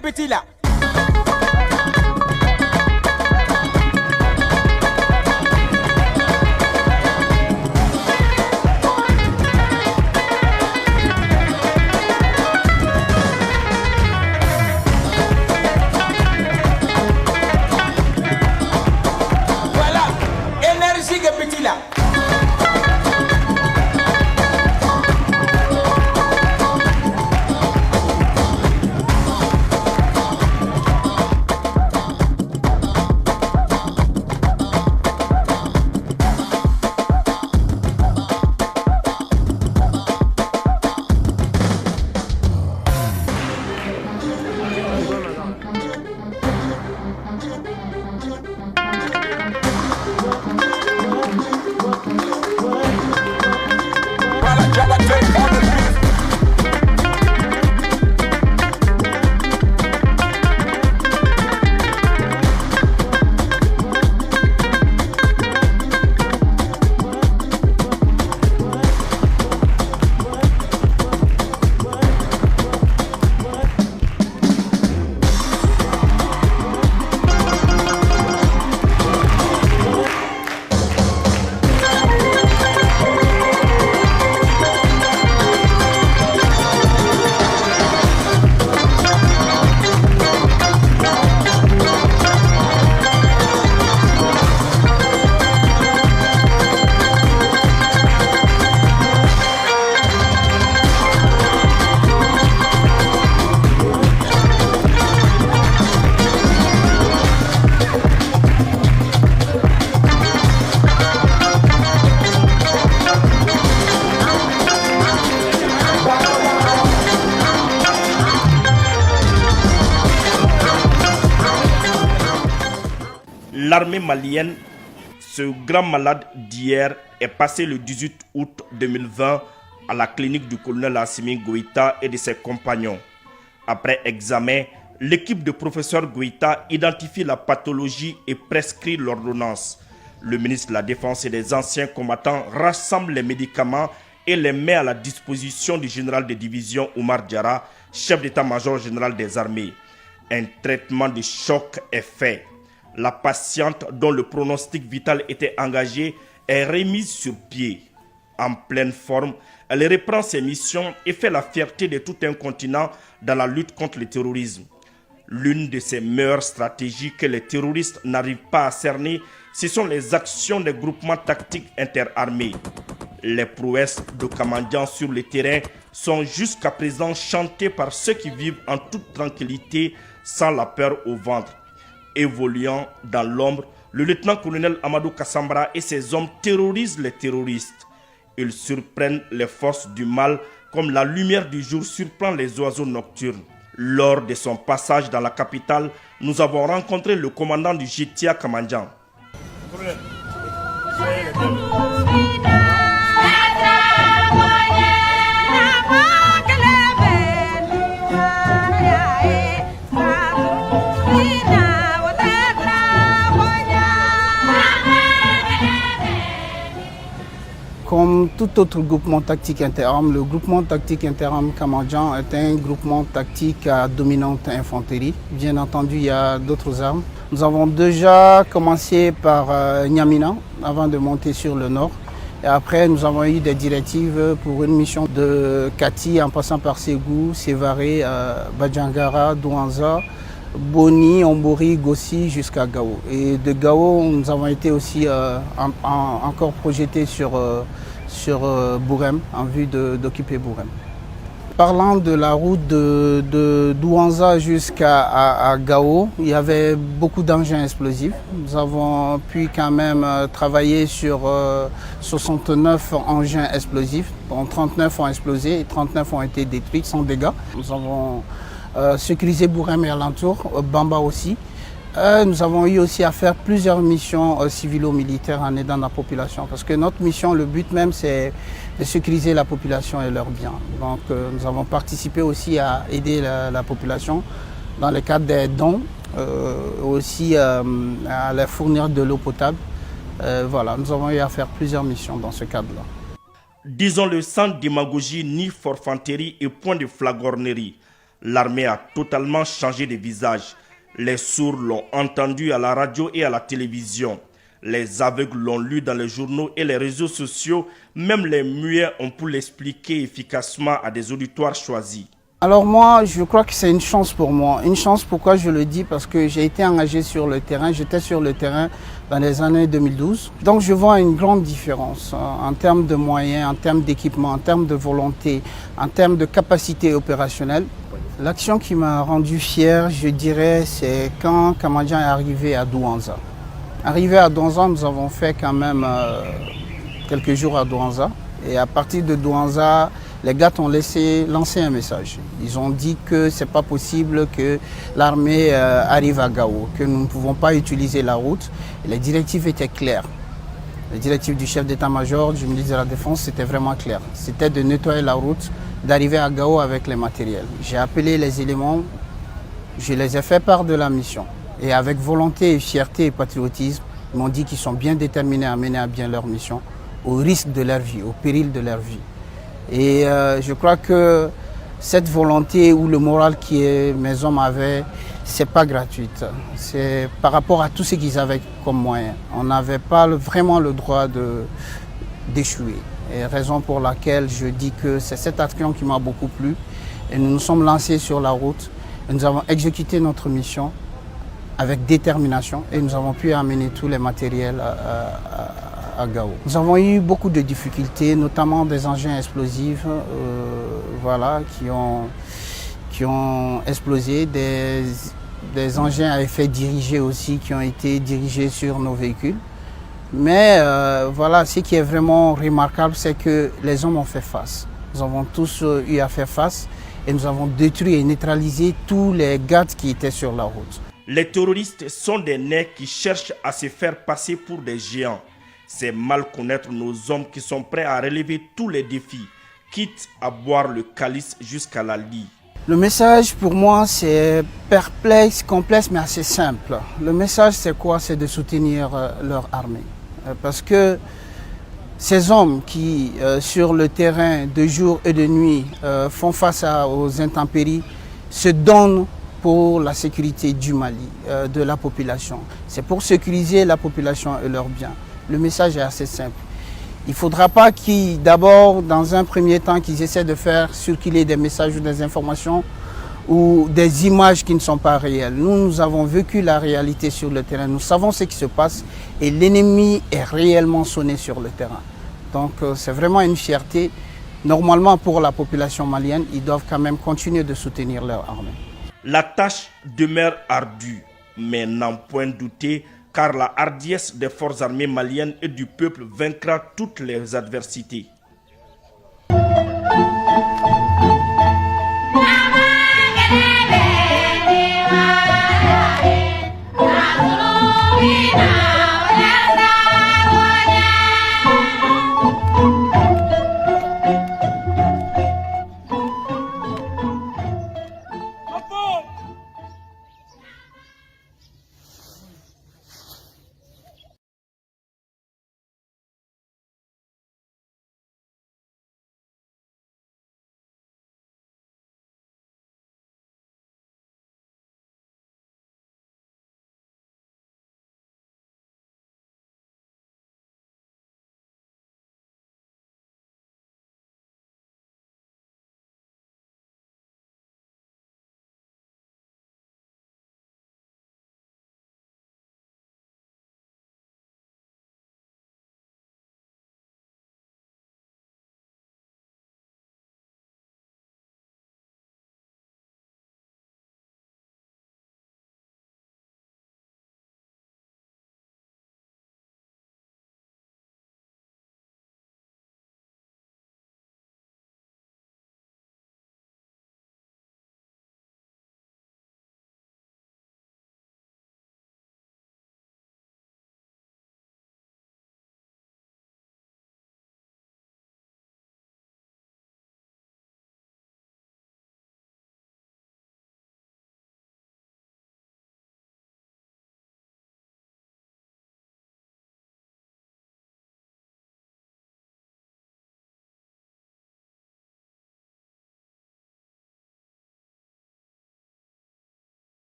petit là. Voilà, énergie que petit là. L'armée malienne, ce grand malade d'hier, est passé le 18 août 2020 à la clinique du colonel Assimi Goïta et de ses compagnons. Après examen, l'équipe de professeur Goïta identifie la pathologie et prescrit l'ordonnance. Le ministre de la Défense et des anciens combattants rassemble les médicaments et les met à la disposition du général de division Oumar Diarra, chef d'état-major général des armées. Un traitement de choc est fait. La patiente, dont le pronostic vital était engagé, est remise sur pied. En pleine forme, elle reprend ses missions et fait la fierté de tout un continent dans la lutte contre le terrorisme. L'une de ses meilleures stratégies que les terroristes n'arrivent pas à cerner, ce sont les actions des groupements tactiques interarmés. Les prouesses de Kamandian sur le terrain sont jusqu'à présent chantées par ceux qui vivent en toute tranquillité sans la peur au ventre. Évoluant dans l'ombre, le lieutenant-colonel Amadou Kassambra et ses hommes terrorisent les terroristes. Ils surprennent les forces du mal comme la lumière du jour surprend les oiseaux nocturnes. Lors de son passage dans la capitale, nous avons rencontré le commandant du JTIA Kamandian. Comme tout autre groupement tactique interarmes, le groupement tactique interarmes Kamandian est un groupement tactique à dominante infanterie. Bien entendu, il y a d'autres armes. Nous avons déjà commencé par Niamina avant de monter sur le nord. Et après, nous avons eu des directives pour une mission de Kati en passant par Ségou, Sévaré, Badjangara, Douanza, Boni, Ombori, Gossi jusqu'à Gao. Et de Gao, nous avons été aussi encore projetés sur Bourem, en vue d'occuper Bourem. Parlant de la route de Douanza jusqu'à Gao, il y avait beaucoup d'engins explosifs. Nous avons pu quand même travailler sur 69 engins explosifs, dont 39 ont explosé et 39 ont été détruits sans dégâts. Nous avons sécurisé Bourem et alentour, Bamba aussi. Nous avons eu aussi à faire plusieurs missions civilo-militaires en aidant la population. Parce que notre mission, le but même, c'est de sécuriser la population et leurs biens. Donc nous avons participé aussi à aider la population dans le cadre des dons, aussi à leur fournir de l'eau potable. Voilà, nous avons eu à faire plusieurs missions dans ce cadre-là. Disons-le sans démagogie ni forfanterie et point de flagornerie. L'armée a totalement changé de visage. Les sourds l'ont entendu à la radio et à la télévision. Les aveugles l'ont lu dans les journaux et les réseaux sociaux. Même les muets ont pu l'expliquer efficacement à des auditoires choisis. Alors moi, je crois que c'est une chance pour moi. Une chance, pourquoi je le dis? Parce que j'ai été engagé sur le terrain. J'étais sur le terrain dans les années 2012. Donc je vois une grande différence en termes de moyens, en termes d'équipement, en termes de volonté, en termes de capacité opérationnelle. L'action qui m'a rendu fier, je dirais, c'est quand Kamadjan est arrivé à Douanza. Arrivé à Douanza, nous avons fait quand même quelques jours à Douanza. Et à partir de Douanza, les gars ont lancé un message. Ils ont dit que ce n'est pas possible que l'armée arrive à Gao, que nous ne pouvons pas utiliser la route. Et les directives étaient claires. Les directives du chef d'état-major, du ministre de la Défense, c'était vraiment clair. C'était de nettoyer la route, d'arriver à Gao avec les matériels. J'ai appelé les éléments, je les ai fait part de la mission. Et avec volonté, et fierté et patriotisme, ils m'ont dit qu'ils sont bien déterminés à mener à bien leur mission, au risque de leur vie, au péril de leur vie. Et je crois que cette volonté ou le moral que mes hommes avaient, c'est pas gratuite. C'est par rapport à tout ce qu'ils avaient comme moyen. On n'avait pas vraiment le droit d'échouer. Et raison pour laquelle je dis que c'est cette action qui m'a beaucoup plu. Et nous nous sommes lancés sur la route. Et nous avons exécuté notre mission avec détermination. Et nous avons pu amener tous les matériels à Gao. Nous avons eu beaucoup de difficultés, notamment des engins explosifs voilà, qui ont explosé, des engins à effet dirigé aussi qui ont été dirigés sur nos véhicules. Mais voilà, ce qui est vraiment remarquable, c'est que les hommes ont fait face. Nous avons tous eu à faire face et nous avons détruit et neutralisé tous les gardes qui étaient sur la route. Les terroristes sont des nègres qui cherchent à se faire passer pour des géants. C'est mal connaître nos hommes qui sont prêts à relever tous les défis, quitte à boire le calice jusqu'à la lie. Le message pour moi c'est perplexe, complexe mais assez simple. Le message c'est quoi? C'est de soutenir leur armée. Parce que ces hommes qui sur le terrain de jour et de nuit font face aux intempéries se donnent pour la sécurité du Mali, de la population. C'est pour sécuriser la population et leurs biens. Le message est assez simple. Il ne faudra pas d'abord, dans un premier temps, qu'ils essaient de faire circuler des messages ou des informations ou des images qui ne sont pas réelles. Nous avons vécu la réalité sur le terrain. Nous savons ce qui se passe et l'ennemi est réellement sonné sur le terrain. Donc c'est vraiment une fierté. Normalement, pour la population malienne, ils doivent quand même continuer de soutenir leur armée. La tâche demeure ardue, mais n'en point douter, car la hardiesse des forces armées maliennes et du peuple vaincra toutes les adversités.